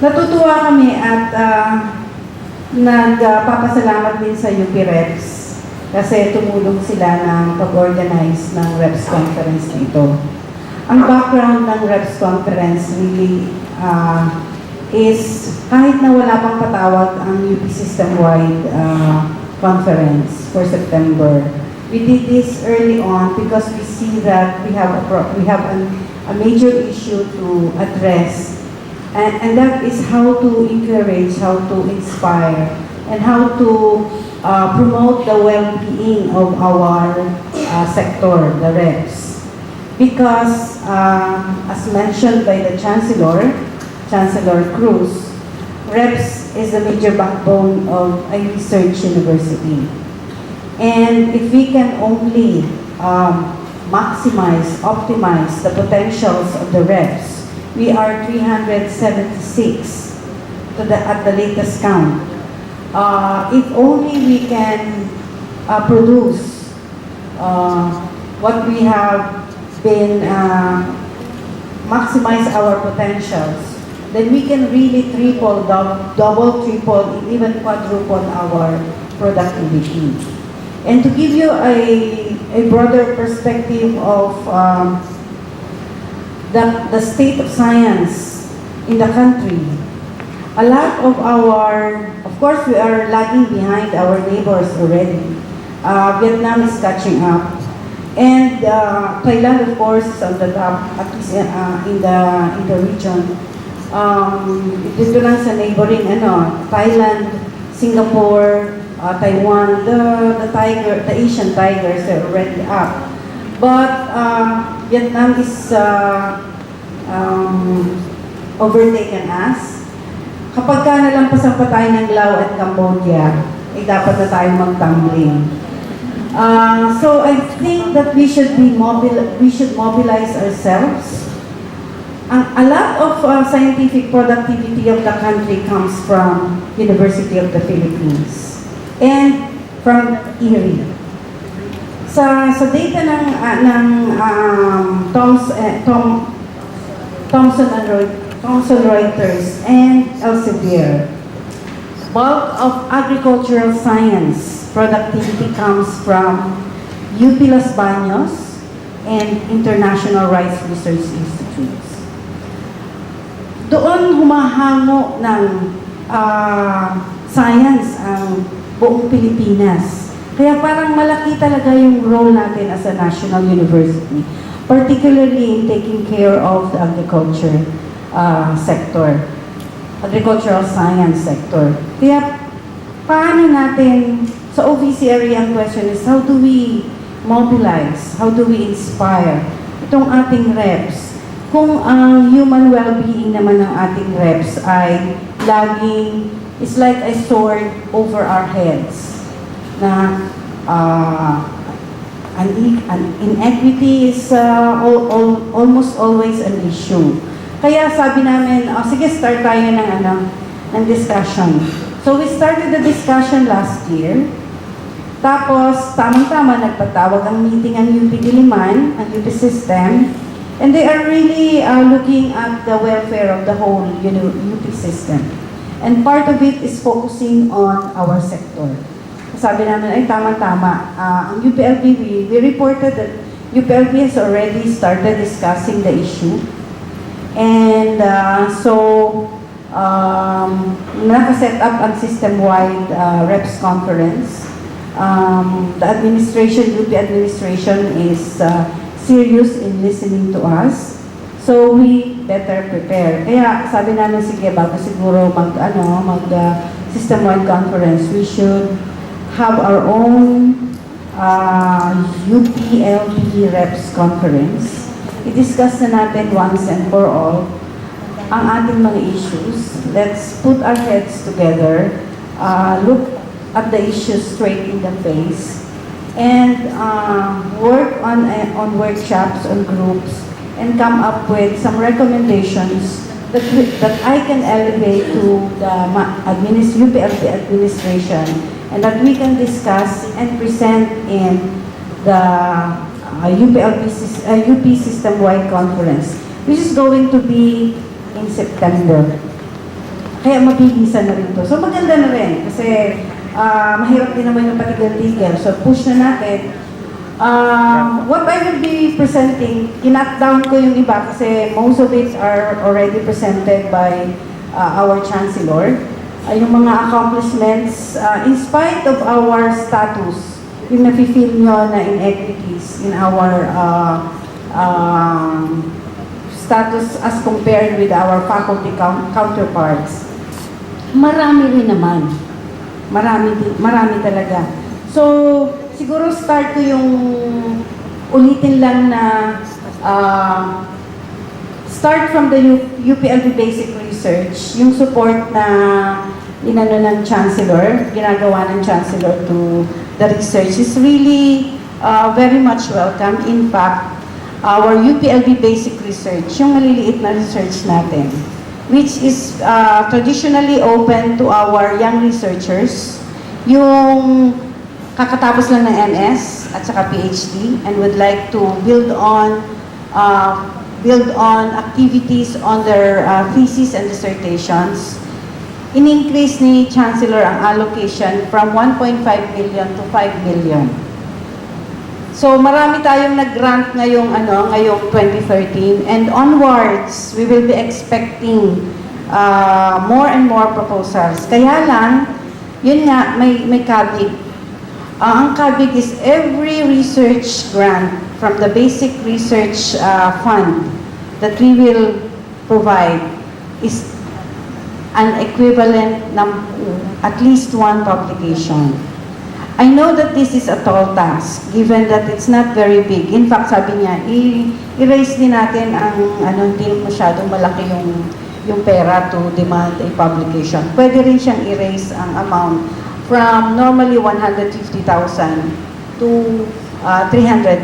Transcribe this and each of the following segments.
Natutuwa kami at nagpapasalamat din sa UP Reps kasi tumulong sila ng pag-organize ng Reps Conference nito. Ang background ng Reps Conference really is kahit na wala pang patawag ang UP system-wide conference for September. We did this early on because we see that we have a major issue to address, and that is how to encourage, how to inspire, and how to promote the well-being of our sector, the reps. Because, as mentioned by the Chancellor Cruz, reps is the major backbone of a research university. And if we can only maximize, optimize the potentials of the reps, we are 376 at the latest count. If only we can produce what we have been, maximize our potentials, then we can really triple, double, triple, even quadruple our productivity. And to give you a broader perspective of the state of science in the country, a lot of of course we are lagging behind our neighbors already. Vietnam is catching up. And Thailand, of course, is on the top, at least in the region. Dito lang sa neighboring, Thailand, Singapore, Taiwan, the Asian tigers are already up. But Vietnam is overtaken us. Kapag ka nalampasan pa tayo ng Laos at Cambodia, dapat na tayo mag-tumbling. So I think that we should mobilize ourselves. A lot of scientific productivity of the country comes from University of the Philippines and from IRRI. Sa data ng Thomson Reuters and Elsevier, bulk of agricultural science productivity comes from UP Las Baños and International Rice Research Institutes. Doon humahango ng science ang buong Pilipinas. Kaya parang malaki talaga yung role natin as a national university, particularly in taking care of the agriculture sector, agricultural science sector. Kaya paano natin, sa OVC area ang question is, how do we mobilize, how do we inspire itong ating reps kung ang human well-being naman ng ating reps ay laging, it's like a sword over our heads na inequity is almost always an issue. Kaya sabi namin, sige, start tayo ng discussion. So we started the discussion last year. Tapos, tamang-tama, nagpatawag ang meeting ang UP Diliman, ang UP system, and they are really looking at the welfare of the whole UP system. And part of it is focusing on our sector. Sabi namin, ay tama-tama. Ang UPLB, we reported that UPLB has already started discussing the issue. And nakaset up ang system-wide reps conference. The administration, UP administration is serious in listening to us. So we better prepare. Kaya sabi namin, sige, bago siguro mag system-wide conference, we should have our own UPLB Reps Conference. I-discuss na natin once and for all ang ating mga issues. Let's put our heads together, look at the issues straight in the face, and work on workshops, on groups, and come up with some recommendations that I can elevate to the UPLB administration, and that we can discuss and present in the UP system-wide conference, which is going to be in September. Kaya mabilisan na rin to. So maganda na rin kasi mahirap din naman yung patigil-tigil. So push na natin. What I will be presenting, kinat down ko yung iba kasi most of it are already presented by our Chancellor. Yung mga accomplishments, in spite of our status, yung nafe-feel nyo na inequities in our status as compared with our faculty counterparts, marami rin naman. Marami talaga. So, siguro start ko yung ulitin lang na start from the UPLB Basic Research, yung support na inano ng Chancellor, ginagawa ng Chancellor to the research is really very much welcome. In fact, our UPLB Basic Research, yung maliliit na research natin, which is traditionally open to our young researchers, yung kakatapos lang ng MS at saka PhD and would like to build on activities on their thesis and dissertations. In-increase ni Chancellor ang allocation from 1.5 million to 5 million. So marami tayong nag-grant ngayong 2013 and onwards we will be expecting more and more proposals. Kaya lang, yun nga, may kabig. Ang kabig is every research grant from the basic research fund that we will provide is an equivalent ng at least one publication. I know that this is a tall task, given that it's not very big. In fact, sabi niya, i-raise din natin ang hindi masyadong malaki yung pera to demand a publication. Pwede rin siyang i-raise ang amount from normally 150,000 to 300,000.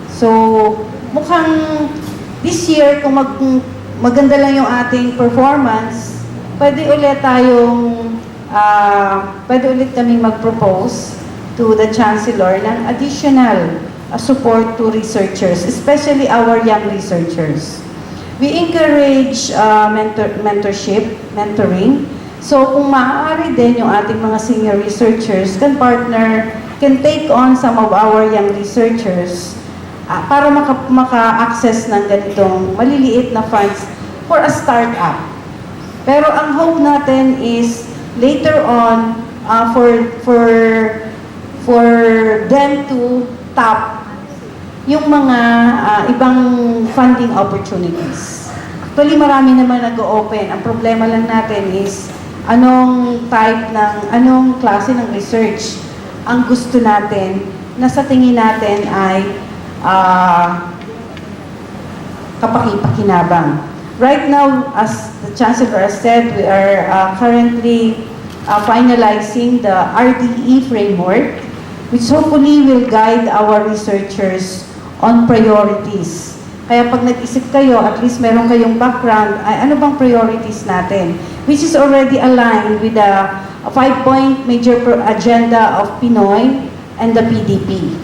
So, mukhang this year, kung maganda lang yung ating performance, pwede ulit kaming mag-propose to the Chancellor ng additional support to researchers, especially our young researchers. We encourage mentoring. So kung maaari din yung ating mga senior researchers can take on some of our young researchers para maka-access ng ganitong maliliit na funds for a start-up. Pero ang hope natin is later on for them to tap yung mga ibang funding opportunities. Actually, marami naman nag-open. Ang problema lang natin is anong klase ng research ang gusto natin na sa tingin natin ay kapaki-pakinabang. Right now, as the Chancellor has said, we are currently finalizing the RDE framework, which hopefully will guide our researchers on priorities. Kaya pag nag-isip kayo, at least meron kayong background, ay ano bang priorities natin? Which is already aligned with the 5-point major agenda of Pinoy and the PDP.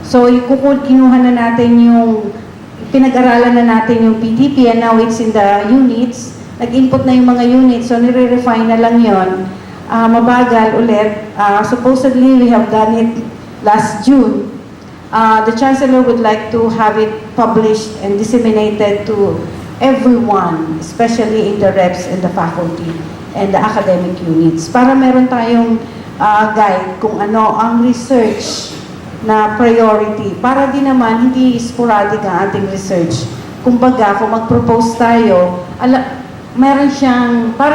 So, kinuha na natin pinag-aralan na natin yung PDP and now it's in the units. Nag-input na yung mga units, so nire-refine na lang yon. Mabagal ulit. Supposedly, we have done it last June. The Chancellor would like to have it published and disseminated to everyone, especially in the reps and the faculty and the academic units. Para meron tayong guide kung ano ang research na priority. Para din naman, hindi sporadic ang ating research. Kumbaga, kung mag-propose tayo, para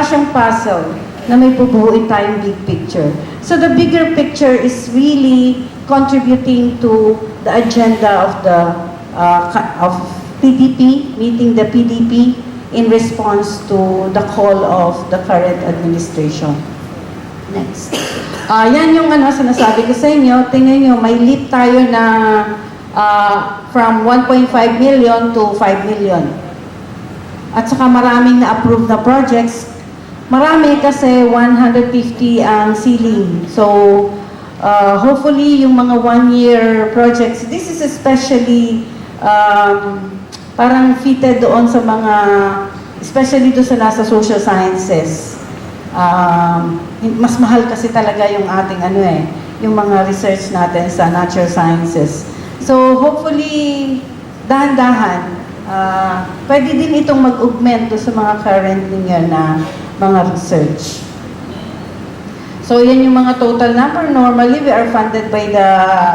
siyang puzzle na may bubuuin tayong big picture. So the bigger picture is really contributing to the agenda of PDP, meeting the PDP in response to the call of the current administration. Next. Yan yung sinasabi ko sa inyo. Tingnan nyo, may leap tayo na from 1.5 million to 5 million. At saka maraming na-approve na projects. Marami kasi 150 ang ceiling. So, hopefully yung mga one-year projects, this is especially parang fitted doon sa mga especially doon sa nasa social sciences. Mas mahal kasi talaga yung ating yung mga research natin sa natural sciences. So hopefully, dahan-dahan, pwede din itong mag-augment doon sa mga current ninyo na mga research. So yan yung mga total number. Normally, we are funded by the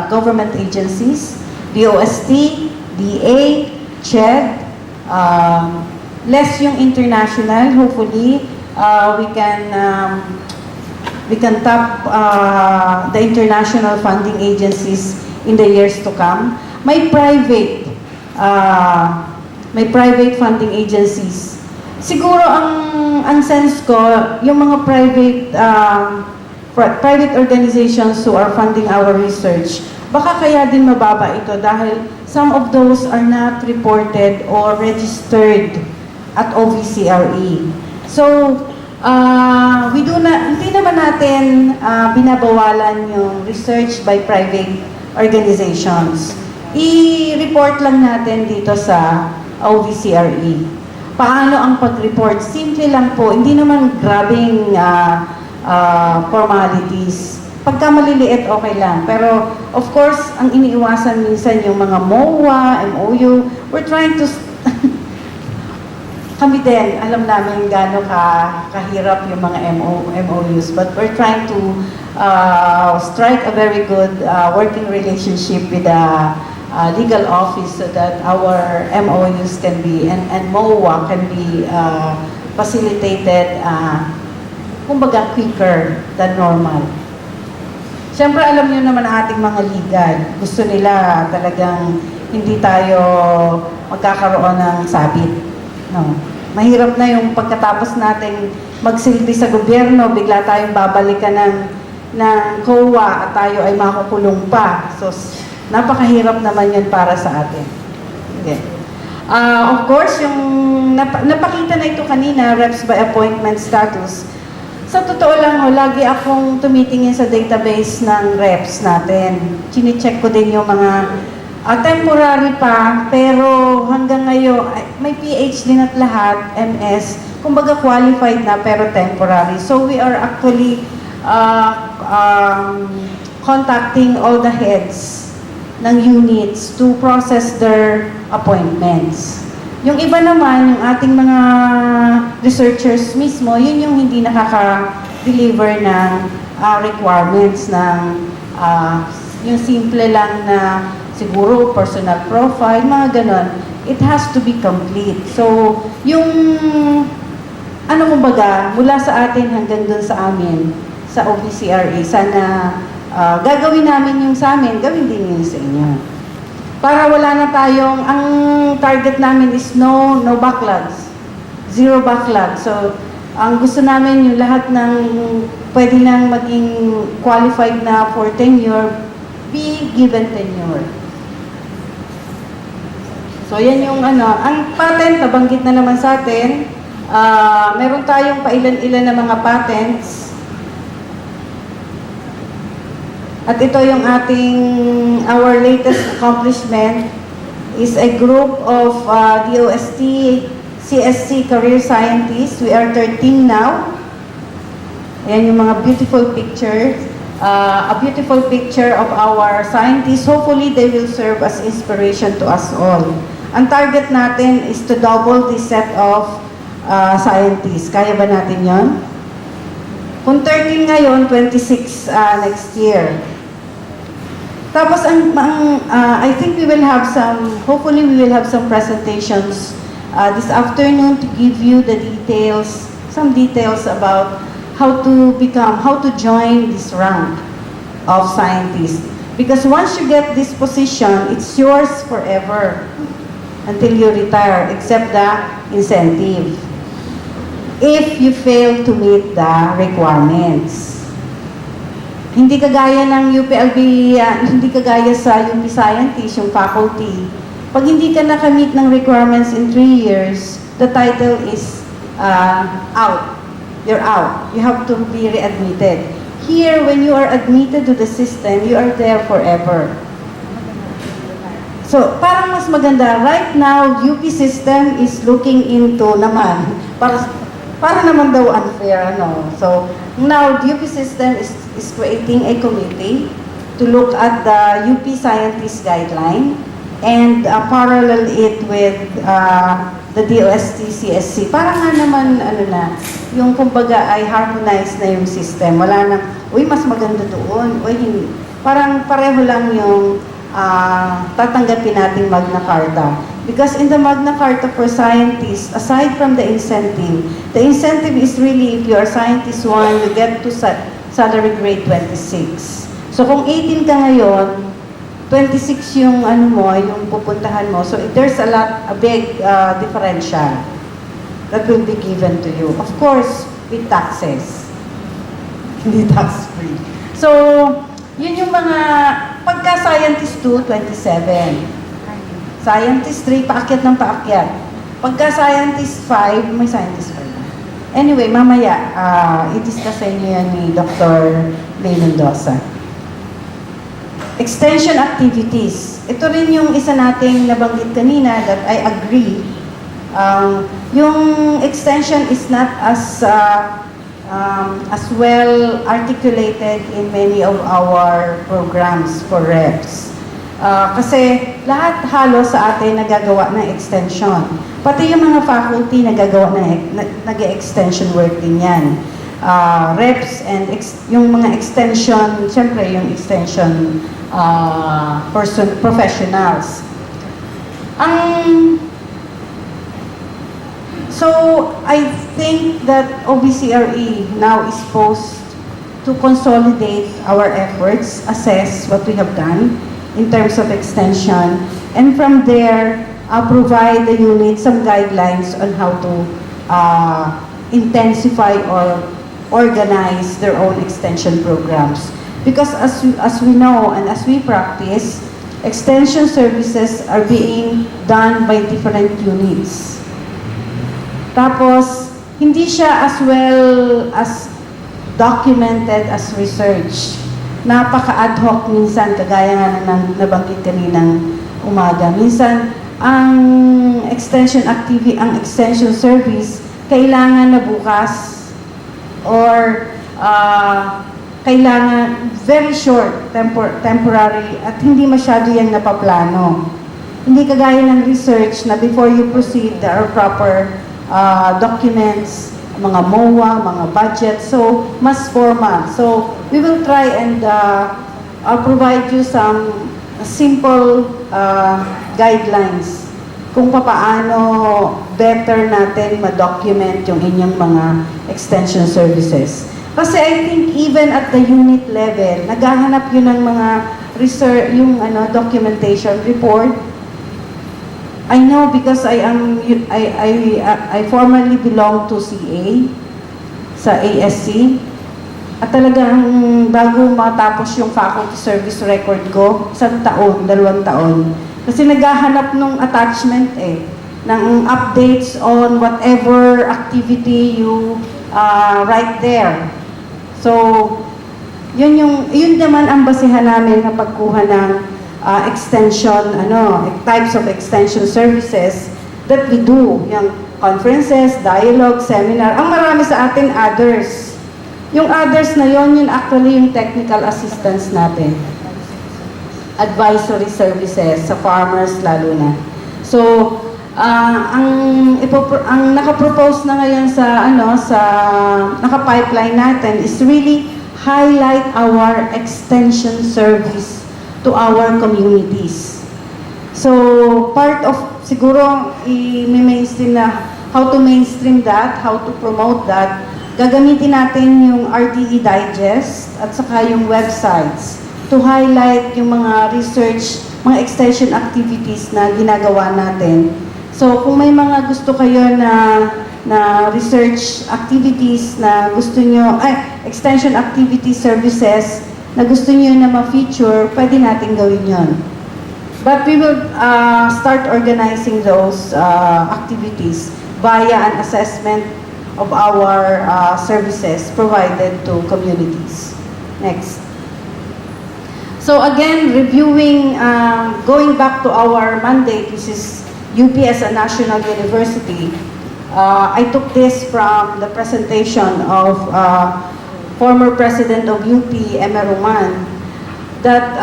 government agencies, DOST, DA, CHED, less yung international. Hopefully, we can tap the international funding agencies in the years to come. May private funding agencies. Siguro ang sense ko, yung mga private organizations who are funding our research, baka kaya din mababa ito dahil some of those are not reported or registered at OVCRE. So, hindi naman natin binabawalan yung research by private organizations. I-report lang natin dito sa OVCRE. Paano ang pag-report? Simple lang po, hindi naman grabing formalities. Pagka maliliit, okay lang. Pero, of course, ang iniiwasan minsan yung mga MOA, MOU, we're trying to kami din, alam namin gaano kahirap yung mga MOUs, but we're trying to strike a very good working relationship with the legal office so that our MOUs can be, and MOA can be facilitated, kumbaga quicker than normal. Siyempre, alam niyo naman ang ating mga legal. Gusto nila talagang hindi tayo magkakaroon ng sabit. No. Mahirap na yung pagkatapos nating magsilbi sa gobyerno, bigla tayong babalikan ng COA at tayo ay makukulong pa. So, napakahirap naman yun para sa atin. Okay. Of course, yung napakita na ito kanina, reps by appointment status. Sa totoo lang, lagi akong tumitingin sa database ng reps natin. Chine-check ko din yung mga temporary pa, pero hanggang ngayon, may PhD na't lahat, MS, kumbaga qualified na pero temporary. So we are actually contacting all the heads ng units to process their appointments. Yung iba naman, yung ating mga researchers mismo, yun yung hindi nakaka-deliver ng requirements ng yung simple lang na siguro personal profile, mga ganon. It has to be complete. So, yung kumbaga, mula sa atin hanggang dun sa amin, sa OVCRE, sana gagawin namin yung sa amin, gawin din yun sa inyo. Para wala na tayong, ang target namin is no backlogs. Zero backlog. So, ang gusto namin yung lahat ng pwede nang maging qualified na for tenure, be given tenure. So, yan yung ang patent, nabanggit na naman sa atin. Meron tayong pailan-ilan na mga patents. At ito yung our latest accomplishment is a group of DOST, CSC career scientists. We are 13 now. Ayan yung mga beautiful pictures. A beautiful picture of our scientists. Hopefully, they will serve as inspiration to us all. Ang target natin is to double the set of scientists. Kaya ba natin yon? Kung 13 ngayon, 26 next year. Tapos, I think we will have hopefully we will have some presentations this afternoon to give you the details, some details about how to join this rank of scientists. Because once you get this position, it's yours forever until you retire, except the incentive. If you fail to meet the requirements. Hindi kagaya ng UPLB, hindi kagaya sa UP Scientist, yung faculty. Pag hindi ka nakamit ng requirements in 3 years, the title is out. You're out. You have to be readmitted. Here, when you are admitted to the system, you are there forever. So, parang mas maganda. Right now, UP system is looking into naman, para naman daw unfair, ano. So, now, the UP system is creating a committee to look at the UP scientist guideline and parallel it with the DOST CSC. Para nga naman, ano na, yung kumbaga ay harmonize na yung system. Wala nang, uy, mas maganda doon, uy, hindi. Parang pareho lang yung tatanggapin nating Magna Carta. Because in the Magna Carta for scientists, aside from the incentive is really if you are scientist 1, you get to salary grade 26. So kung 18 ka ngayon, 26 yung ano mo, yung pupuntahan mo. So there's a big differential that will be given to you. Of course, with taxes. Hindi tax-free. So, yun yung mga, pagka-scientist 2, 27. Scientist 3, paakyat ng paakyat. Pagka-scientist 5, may scientist 5. Anyway, mamaya, i-discuss sa inyo yan ni Dr. May Mendoza. Extension activities. Ito rin yung isa nating nabanggit kanina that I agree. Yung extension is not as well articulated in many of our programs for reps. Kasi lahat halos sa atin nagagawa ng extension. Pati yung mga faculty nagagawa nag-extension work din yan. Reps and yung mga extension, siyempre yung extension professionals. So, I think that OBCRE now is supposed to consolidate our efforts, assess what we have done in terms of extension, and from there, provide the unit some guidelines on how to intensify or organize their own extension programs. Because as we know and as we practice, extension services are being done by different units. Tapos, hindi siya as well as documented as research. Napaka-ad hoc minsan, kagaya nga ng nabanggit kaninang umaga. Minsan, ang extension service, kailangan na bukas or kailangan very short, temporary, at hindi masyado yan napaplano. Hindi kagaya ng research na before you proceed, there are proper documents, mga MOA, mga budget, so mas formal. So we will try and provide you some simple guidelines kung paano better natin ma-document yung inyong mga extension services. Kasi I think even at the unit level, naghahanap yun ng mga research, yung documentation report. I know because I formerly belong to CA sa ASC. At talagang bago matapos yung faculty service record ko, 1 taon, 2 taon. Kasi naghahanap nung attachment ng updates on whatever activity you write there. So, yun naman ang basihan namin na pagkuha ng extension, types of extension services that we do. Yung conferences, dialogue, seminar. Ang marami sa atin, others. Yung others na yun actually yung technical assistance natin. Advisory services sa farmers lalo na. So, ang naka-propose na ngayon sa naka-pipeline natin is really highlight our extension service to our communities. So, part of, siguro, i-mainstream na how to mainstream that, how to promote that, gagamitin natin yung RTE Digest at saka yung websites to highlight yung mga research, mga extension activities na ginagawa natin. So, kung may mga gusto kayo na research activities na gusto nyo, extension activity services na gusto nyo na ma-feature, pwede natin gawin yon. But we will start organizing those activities via an assessment of our services provided to communities. Next. So again, reviewing, going back to our mandate, which is UP as a national university, I took this from the presentation of former president of UP, Eme Roman, that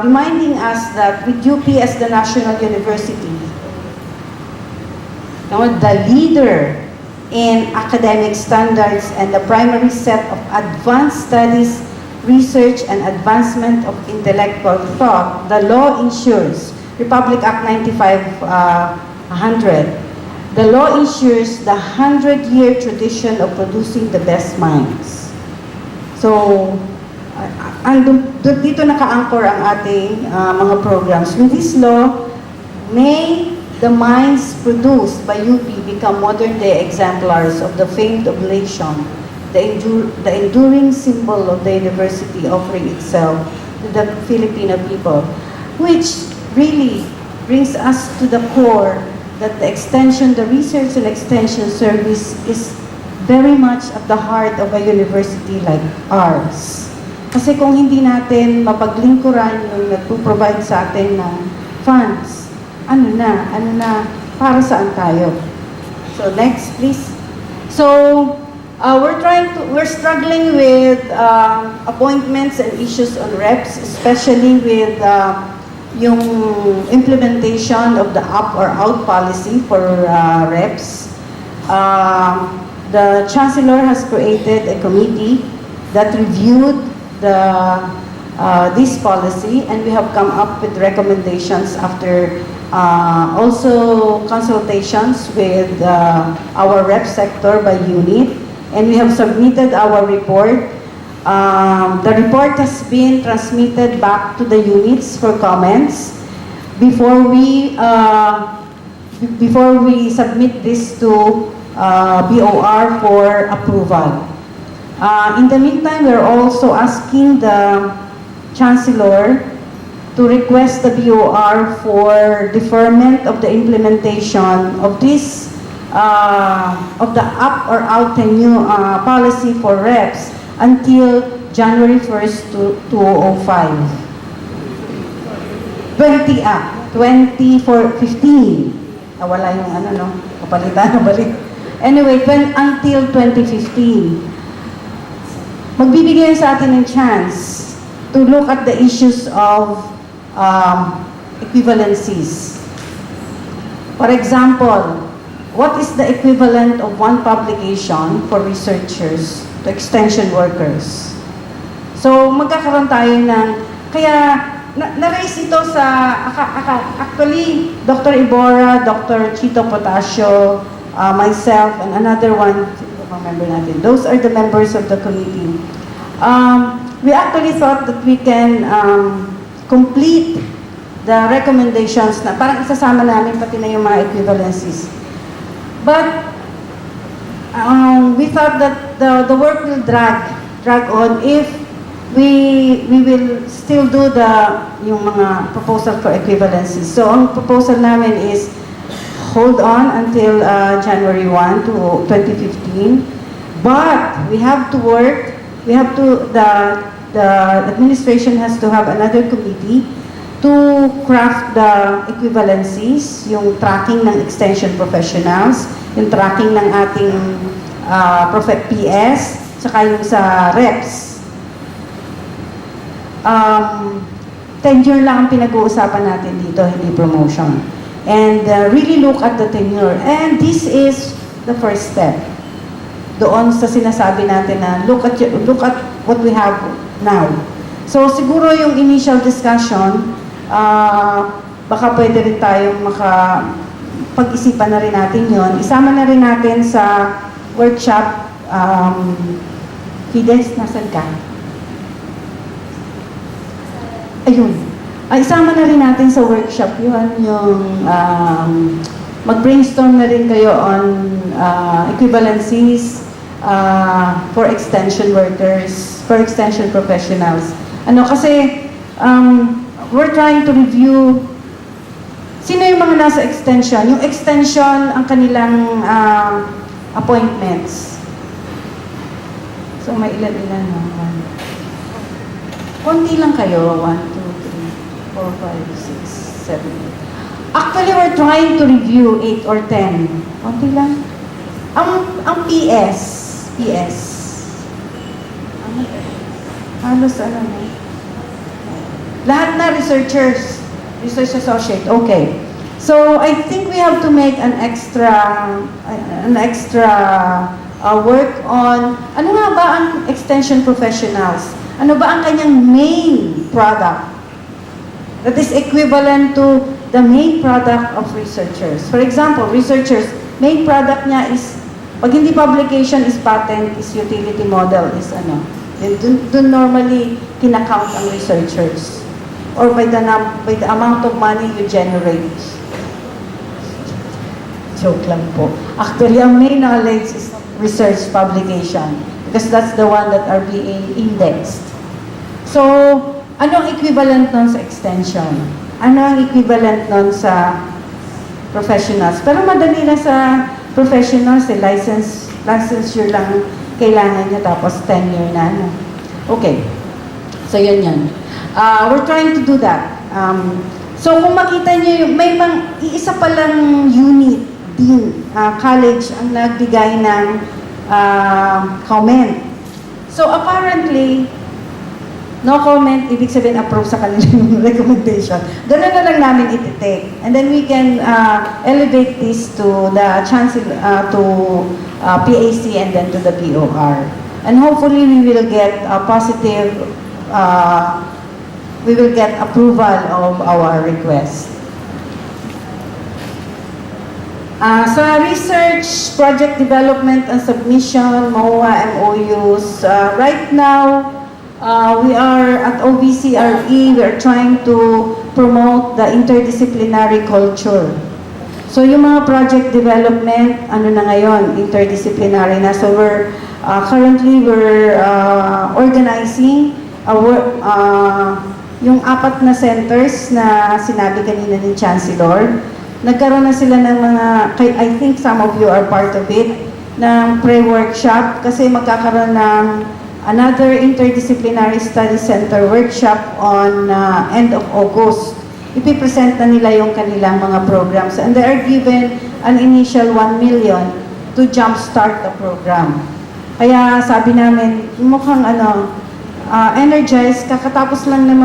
reminding us that with UP as the national university, the leader in academic standards and the primary set of advanced studies, research, and advancement of intellectual thought, the law ensures, Republic Act 9500, the law ensures the 100-year tradition of producing the best minds. So, dito naka-anchor ang ating mga programs. With this law, may the minds produced by UP become modern-day exemplars of the famed oblation, the enduring symbol of the university offering itself to the Filipino people, which really brings us to the core that the research and extension service is very much at the heart of a university like ours. Kasi kung hindi natin mapaglingkuran yung nagpo-provide sa atin ng funds, ano na, para saan tayo? So next, please. So, we're struggling with appointments and issues on reps, especially with yung implementation of the up or out policy for reps. The Chancellor has created a committee that reviewed this policy, and we have come up with recommendations after also consultations with our rep sector by unit, and we have submitted our report. The report has been transmitted back to the units for comments before we submit this to BOR for approval. In the meantime, we're also asking the Chancellor to request the BOR for deferment of the implementation of this of the up or out tenure policy for reps until January 1st, 2005. 2015. Wala yung kapalitan na balik. Anyway, until 2015. Magbibigay sa atin ng chance to look at the issues of equivalencies. For example, what is the equivalent of one publication for researchers to extension workers? So, magkakaroon tayo ng, kaya na-raise ito sa, actually, Dr. Ibora, Dr. Chito Potasio, myself, and another one, member natin. Those are the members of the committee. We actually thought that we can complete the recommendations na parang isasama namin pati na yung mga equivalencies. But we thought that the work will drag on if we will still do yung mga proposal for equivalencies. So ang proposal namin is hold on until January 1 to 2015. But we have to work, the administration has to have another committee to craft the equivalencies, yung tracking ng extension professionals, yung tracking ng ating PS, saka yung sa reps. Tenure lang ang pinag-uusapan natin dito, hindi promotion. And really look at the tenure. And this is the first step. Doon sa sinasabi natin na look at what we have now. So siguro yung initial discussion, baka pwede rin tayong pag-isipan na rin natin yon. Isama na rin natin sa workshop. Fides, nasan ka? Ayun. Isama na rin natin sa workshop yun, yung mag-brainstorm na rin kayo on equivalencies for extension workers, for extension professionals. Kasi we're trying to review sino yung mga nasa extension. Yung extension, ang kanilang appointments. So may ilan-ilan. Konti lang kayo, 1, 2, 4, 5, 6, 7, 8. Actually, we're trying to review 8 or 10. Konti lang. Ang PS. Halos ano na. Lahat na research associate. Okay. So, I think we have to make an extra work on, ano nga ba ang extension professionals? Ano ba ang kanyang main product that is equivalent to the main product of researchers? For example, researchers, main product niya is, pag hindi publication is patent, is utility model, is ano. Dun normally kinakount ang researchers. Or by the amount of money you generate. Joke lang po. Actually, ang main knowledge is research publication because that's the one that are being indexed. So, ano ang equivalent nun sa extension? Ano ang equivalent nun sa professionals? Pero madali na sa professionals, licensure lang kailangan niya tapos tenure na. Ano? Okay. So, yun. We're trying to do that. So, kung makita niyo, may iisa palang unit din, college ang nagbigay ng comment. So, apparently, no comment, ibig sabihin approve sa kanilang recommendation. Ganun na lang namin iti-take. And then we can elevate this to the chancellor, to PAC and then to the POR. And hopefully, we will get a positive, we will get approval of our request. Sa research, project development and submission, MOA, MOUs, right now, we are at OVCRE, we are trying to promote the interdisciplinary culture. So yung mga project development, ano na ngayon, interdisciplinary na. So currently we're organizing yung 4 na centers na sinabi kanina ni Chancellor. Nagkaroon na sila ng mga, I think some of you are part of it, ng pre-workshop kasi magkakaroon ng another interdisciplinary study center workshop on end of August. Ipipresent na nila yung kanilang mga programs and they are given an initial 1 million to jumpstart the program. Kaya sabi namin, mukhang energized, kakatapos lang ng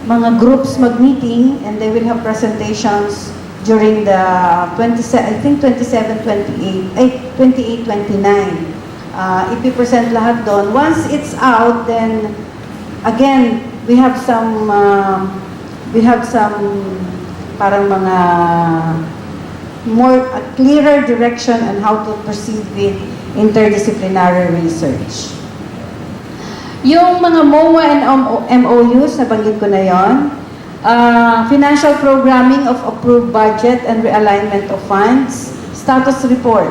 mga groups mag-meeting and they will have presentations during the 28, 29. Ipipresent lahat doon. Once it's out, then again, we have some parang mga more clearer direction on how to proceed with interdisciplinary research. Yung mga MOA and MOUs, nabanggit ko na yon. Financial programming of approved budget and realignment of funds. Status report.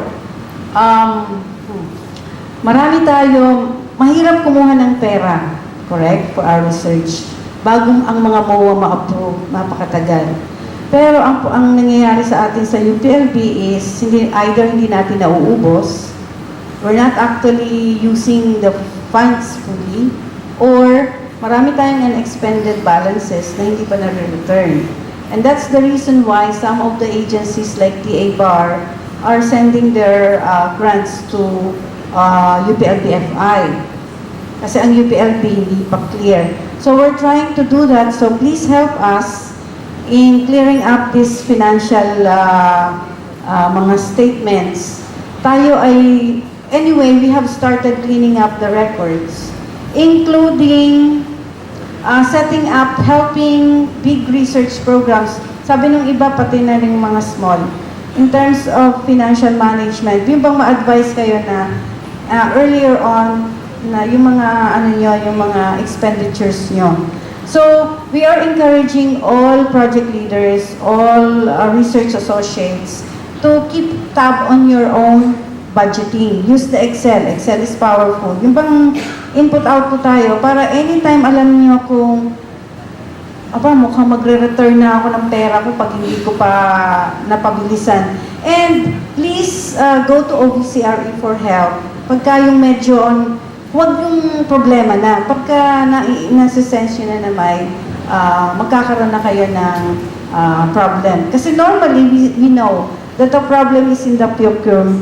Marami tayo, mahirap kumuha ng pera, correct, for our research. Bago ang mga MOA ma-approve, mapakatagal. Pero ang nangyayari sa atin sa UPLB is either hindi natin nauubos, we're not actually using the funds fully, or marami tayong unexpended balances na hindi pa na-return. And that's the reason why some of the agencies like TA-BAR are sending their grants to UPLB-FI. Kasi ang UPLB hindi pa clear. So we're trying to do that, so please help us in clearing up these financial mga statements. Tayo ay anyway, we have started cleaning up the records, including setting up, helping big research programs. Sabi nung iba, pati na rin mga small. In terms of financial management, yung bang ma-advise kayo na earlier on, na yung mga, yung mga expenditures nyo. So, we are encouraging all project leaders, all research associates, to keep tab on your own budgeting. Use the Excel. Excel is powerful. Yung bang input-output tayo para anytime alam niyo kung mukhang magre-return na ako ng pera ko pag hindi ko pa napabilisan. And please go to OVCRE for help. Pagka yung medyo huwag yung problema na. Pagka nasisense nyo na may magkakaroon na kayo ng problem. Kasi normally, we know that the problem is in the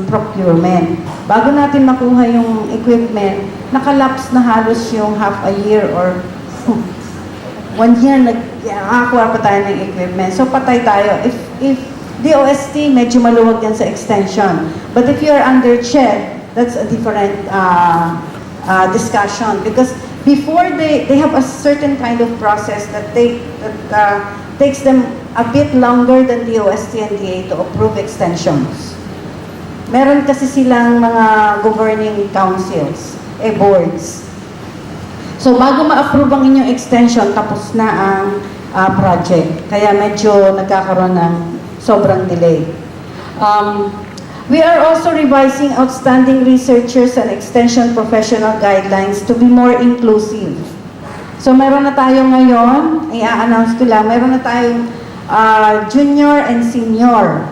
procurement. Bago natin makuha yung equipment, nakalaps na halos yung half a year or 1 year, nakakuha pa tayo ng equipment. So, patay tayo. If DOST, medyo maluwag yan sa extension. But if you're under CHED, that's a different discussion. Because before they have a certain kind of process that takes them a bit longer than DOST and DA to approve extensions. Meron kasi silang mga governing councils, boards. So, bago ma-approve ang inyong extension, tapos na ang project. Kaya medyo nagkakaroon ng sobrang delay. We are also revising outstanding researchers and extension professional guidelines to be more inclusive. So, meron na tayo ngayon, i-announce ko lang, meron na tayong junior and senior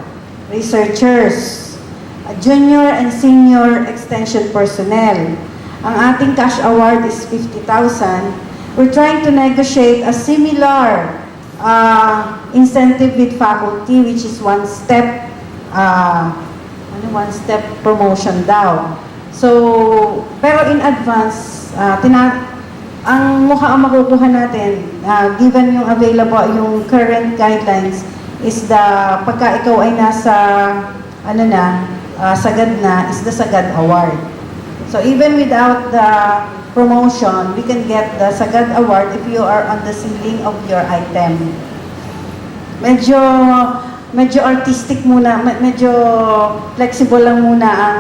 researchers, junior and senior extension personnel. Ang ating cash award is 50,000. We're trying to negotiate a similar incentive with faculty, which is one step promotion daw. So, pero in advance, ang makukuha natin, given yung available, yung current guidelines, is pagka ikaw ay nasa, sagad na, is the Sagad Award. So even without the promotion, we can get the Sagad Award if you are on the ceiling of your item. Medyo artistic muna, medyo flexible lang muna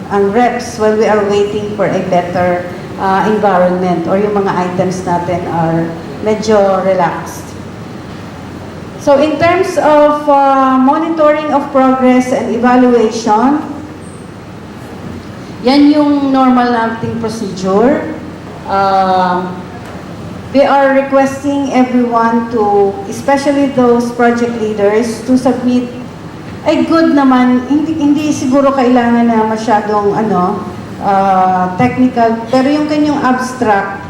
ang reps while we are waiting for a better environment, or yung mga items natin are medyo relaxed. So in terms of monitoring of progress and evaluation, yan yung normal nating procedure. We are requesting everyone to, especially those project leaders, to submit ay good naman, hindi siguro kailangan na masyadong technical, pero yung kanyang abstract,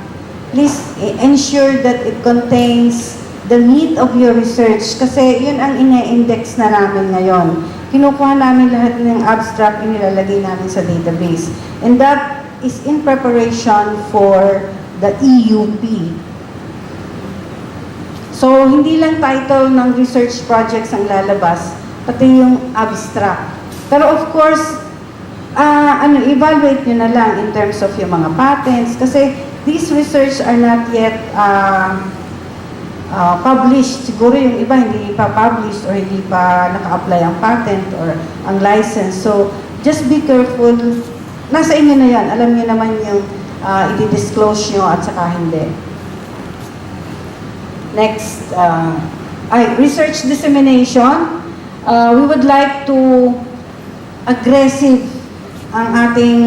please ensure that it contains the meat of your research, kasi yun ang ine-index na namin ngayon. Kinukuha namin lahat ng abstract, inilalagay namin sa database. And that is in preparation for the EUP. So, hindi lang title ng research projects ang lalabas, pati yung abstract. Pero of course, evaluate nyo na lang in terms of yung mga patents, kasi these research are not yet published. Siguro yung iba hindi pa published or hindi pa naka-apply ang patent or ang license. So, just be careful. Nasa inyo na yan. Alam niyo naman yung i-disclose nyo at saka hindi. Next, research dissemination. We would like to aggressive ang ating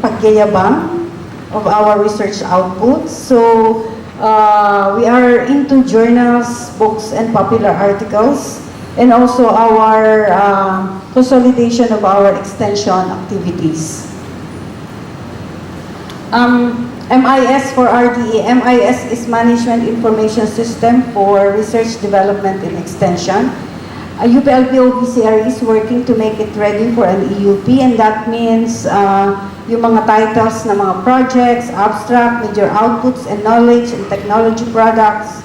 pagyayabang of our research outputs. So, we are into journals, books, and popular articles, and also our consolidation of our extension activities. MIS for RDE. MIS is Management Information System for Research Development and Extension. UPLB OBCR is working to make it ready for an EUP, and that means yung mga titles ng mga projects, abstract, major outputs, and knowledge and technology products,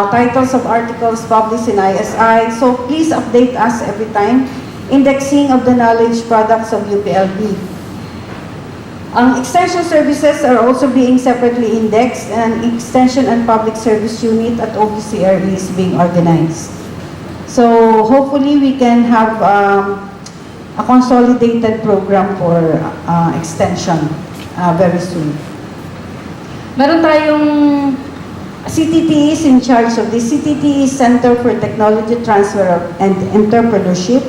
titles of articles published in ISI. So please update us every time. Indexing of the knowledge products of UPLB. Extension services are also being separately indexed, and Extension and Public Service Unit at OBCR is being organized. So hopefully we can have a consolidated program for extension very soon. Meron tayong CTT is in charge of this. CTT is Center for Technology Transfer and Entrepreneurship.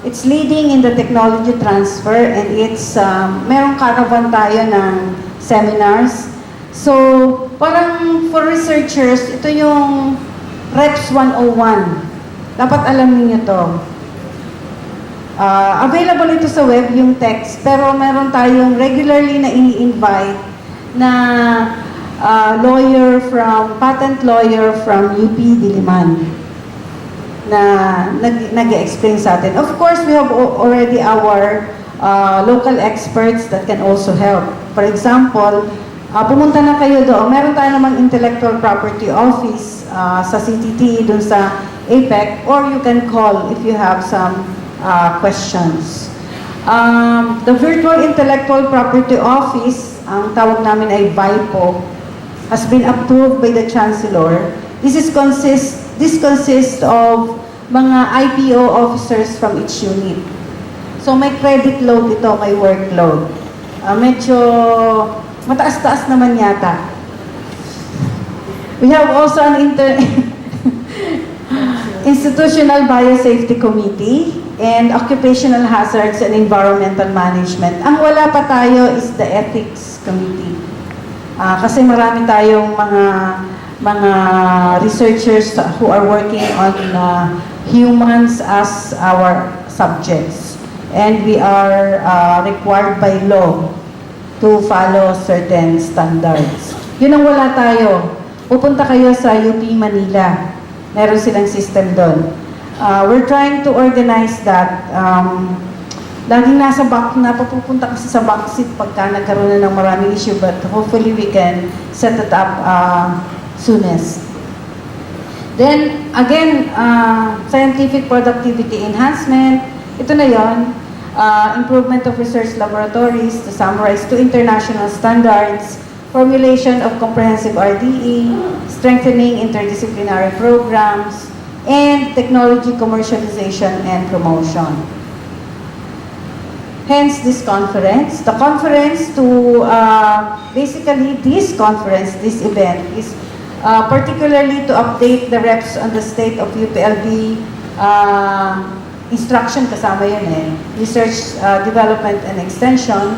It's leading in the technology transfer, and it's merong caravan tayo ng seminars. So parang for researchers, ito yung Reps 101. Dapat alam niyo to. Available ito sa web, yung text, pero meron tayong regularly na ini-invite na patent lawyer from UP Diliman na nag-explain sa atin. Of course, we have already our local experts that can also help. For example, pumunta na kayo doon. Meron tayo namang intellectual property office sa CTT, dun sa APEC, or you can call if you have some questions. The Virtual Intellectual Property Office, ang tawag namin ay VIPO, has been approved by the Chancellor. This consists of mga IPO officers from each unit. So may credit load ito, may workload. Medyo mataas-taas naman yata. We have also an Institutional Biosafety Committee and Occupational Hazards and Environmental Management. Ang wala pa tayo is the Ethics Committee. Kasi marami tayong mga researchers who are working on humans as our subjects. And we are required by law to follow certain standards. Yun ang wala tayo. Pupunta kayo sa UP Manila. Meron silang system doon. We're trying to organize that. Laging nasa napapupunta kasi sa backseat pagka nagkaroon na ng maraming issue, but hopefully we can set it up soonest. Then, again, scientific productivity enhancement. Ito na yon. Improvement of research laboratories to summarize to international standards, formulation of comprehensive RDE, strengthening interdisciplinary programs, and technology commercialization and promotion. Hence, this conference. The conference basically this event is particularly to update the reps on the state of UPLB instruction, kasama yun research, development, and extension.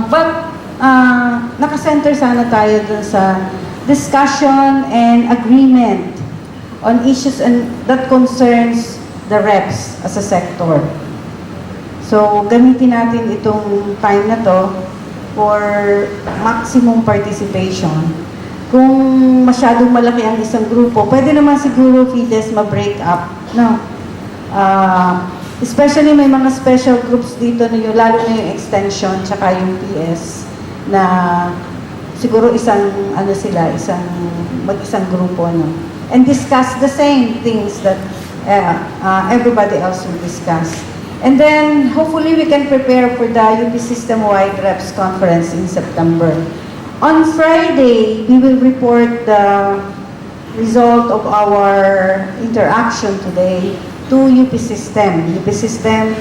But nakasenter sana tayo dun sa discussion and agreement on issues that concerns the reps as a sector. So, gamitin natin itong time na to for maximum participation. Kung masyadong malaki ang isang grupo, pwede naman siguro FIDES ma-break up. No? Especially may mga special groups dito, lalo na yung extension, tsaka yung PS, na siguro isang mag-isang grupo. No? And discuss the same things that everybody else will discuss. And then, hopefully, we can prepare for the UP System-wide Reps Conference in September. On Friday, we will report the result of our interaction today to UP System. UP System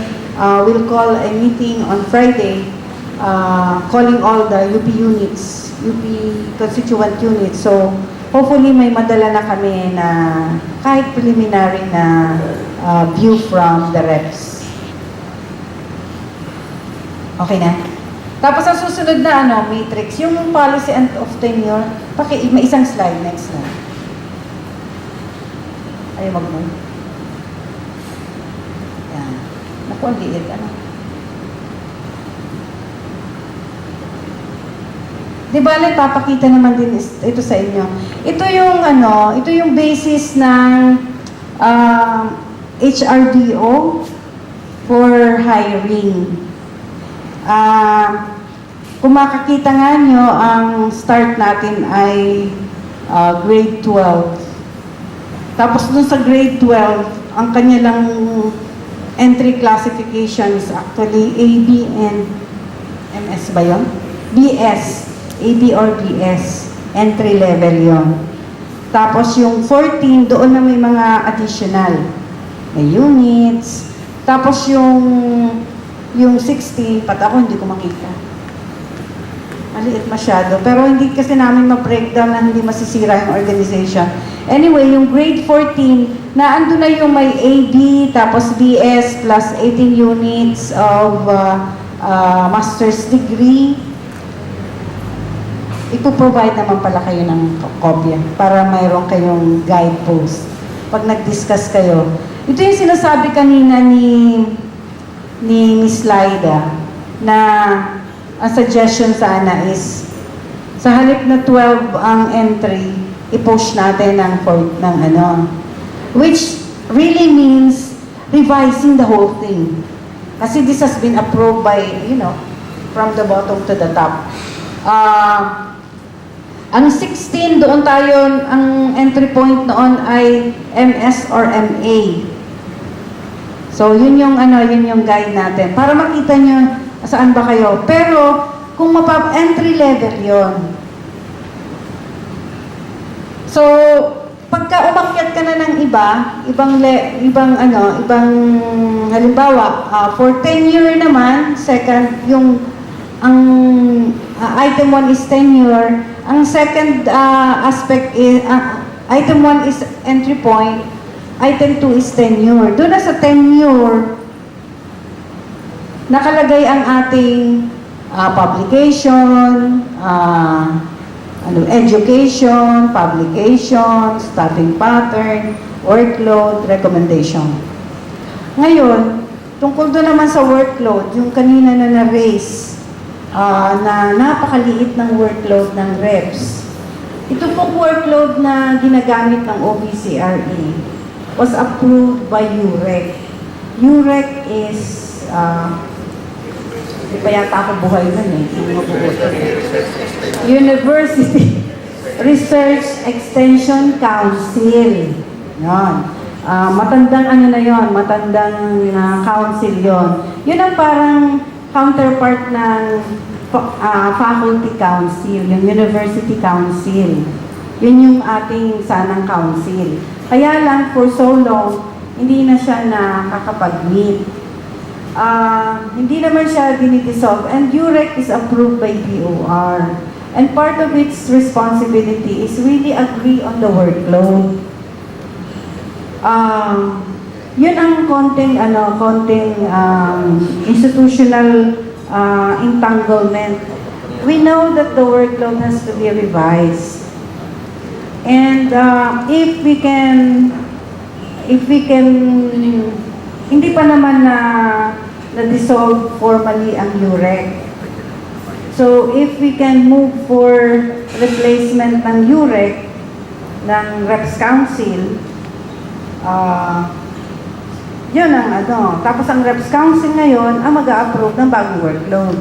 will call a meeting on Friday, calling all the UP units, UP constituent units. So, hopefully, may madala na kami na kahit preliminary na view from the reps. Okay na? Tapos ang susunod na matrix, yung policy and of tenure, may isang slide, next slide. Ayaw mag-move. Yan. Naku, ang liit, Di ba, papakita naman din ito sa inyo. Ito yung basis ng HRDO for hiring. Kung makakita nga nyo, ang start natin ay grade 12. Tapos dun sa grade 12, ang kanilang entry classification is actually AB and MS ba yun? BS. AB or BS. Entry level yon. Tapos yung 14, doon na may mga additional. May units. Tapos yung 16, pat ako hindi ko makita. Maliit masyado. Pero hindi kasi namin ma-breakdown na hindi masisira yung organization. Anyway, yung grade 14, na ando na yung may AB, tapos BS, plus 18 units of master's degree. Ipoprovide naman pala kayo ng kopya para mayroon kayong guidepost. Pag nag-discuss kayo. Ito yung sinasabi kanina ni Miss Laida na ang suggestion sana is Sa halip na 12 ang entry, i-push natin ng ano. Which really means revising the whole thing. Kasi this has been approved by, from the bottom to the top. Ang 16, doon tayo, ang entry point noon ay MS or MA. So, yun yung guide natin. Para makita nyo saan ba kayo. Pero, kung entry level yon. So, pagka umakyat ka na ng ibang halimbawa, for tenure naman, second, ang item 1 is tenure, ang second aspect is, item 1 is entry point, item 2 is tenure. Doon na sa tenure, nakalagay ang ating publication, education, publication, staffing pattern, workload, recommendation. Ngayon, tungkol doon naman sa workload, yung kanina na na-raise, na napakaliit ng workload ng reps. Ito pong workload na ginagamit ng OBCRE was approved by UREC. UREC is, di pa yata ako buhay nun University Research Extension Council. Yun. Matandang matandang council yon. Yun ang parang counterpart ng faculty council, yung university council. Yun yung ating sanang council. Kaya lang, for so long, hindi na siya nakakapag-meet. Hindi naman siya dinidissolve, and UREC is approved by BOR. And part of its responsibility is really agree on the workload. Yun ang konting institutional entanglement. We know that the workload has to be revised. And if we can, hindi pa naman na-dissolve formally ang UREC. So, if we can move for replacement ng UREC, ng Reps Council, yun ang Tapos ang Reps Council ngayon, ang mag-a-approve ng bagong workload.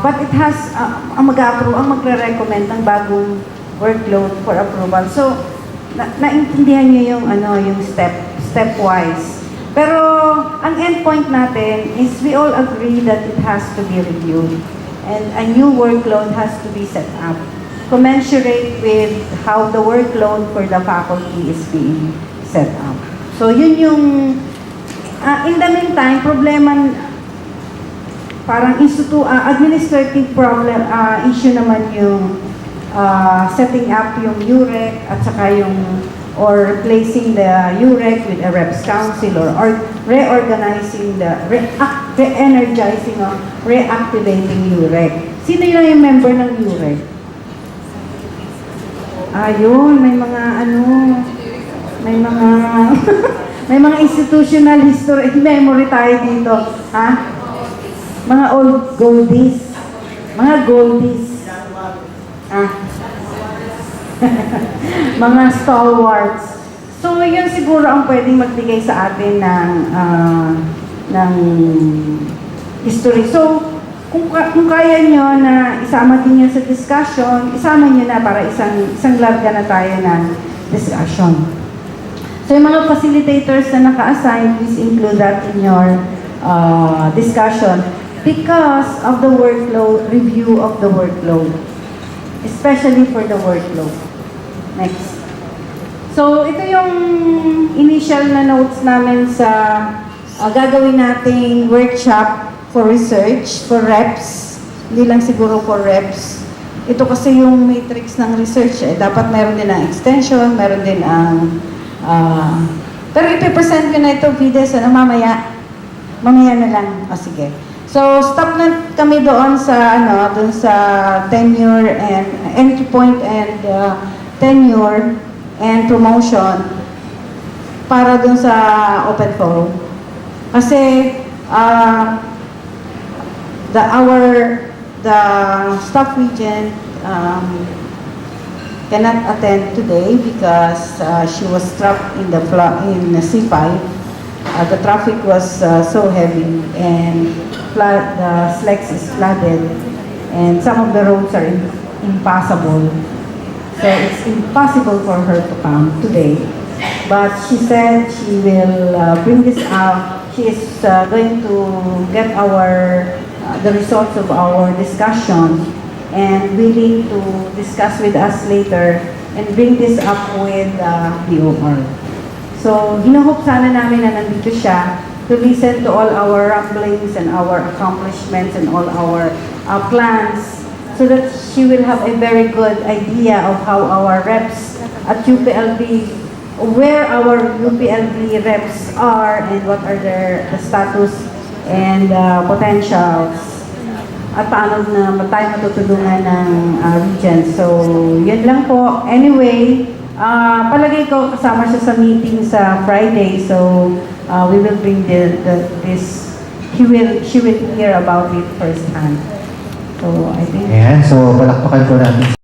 But it has, ang mag-a-approve, ang magre-recommend ng bagong workload for approval. So, naintindihan niyo yung stepwise. Pero, ang endpoint natin is we all agree that it has to be reviewed. And a new workload has to be set up, commensurate with how the workload for the faculty is being set up. So, yun yung, in the meantime, parang administrative problem, issue naman yung setting up yung UREC at saka or replacing the UREC with a Reps Council or reorganizing re-energizing or reactivating UREC. Sino yung member ng UREC? Ayun, may mga institutional history memory tayo dito. Ha? Mga old goldies. Mga goldies. Mga stalwarts. So, yun siguro ang pwedeng magbigay sa atin ng history. So, kung kaya nyo na isama din yan sa discussion, isama nyo na para isang larga na tayo ng discussion. So, yung mga facilitators na naka-assign, please include that in your discussion because of the workload, review of the workload. Especially for the workload. Next. So, ito yung initial na notes namin sa gagawin nating workshop for research, for reps. Hindi lang siguro for reps. Ito kasi yung matrix ng research. Dapat meron din ang extension, meron din ang... pero ipipresent ko na ito, Fides, mamaya. Mamaya na lang. Sige. So, stop na kami doon sa tenure and entry point and tenure and promotion para doon sa open forum. Kasi the staff region cannot attend today because she was trapped in the C5. The traffic was so heavy and the SLEX is flooded and some of the roads are impassable. So it's impossible for her to come today. But she said she will bring this up. She is going to get the results of our discussion and willing to discuss with us later and bring this up with DOR. So, hinahope sana namin na nandito siya to listen to all our rumblings and our accomplishments and all our plans so that she will have a very good idea of how our reps at UPLB, where our UPLB reps are and what are the status and potentials at paano na tayo matutulungan ng region. So, yun lang po. Anyway, palagay ko kasama siya sa meeting sa Friday. So, we will bring this, she will hear about it firsthand. So, I think... Ayan, so palakpakan po natin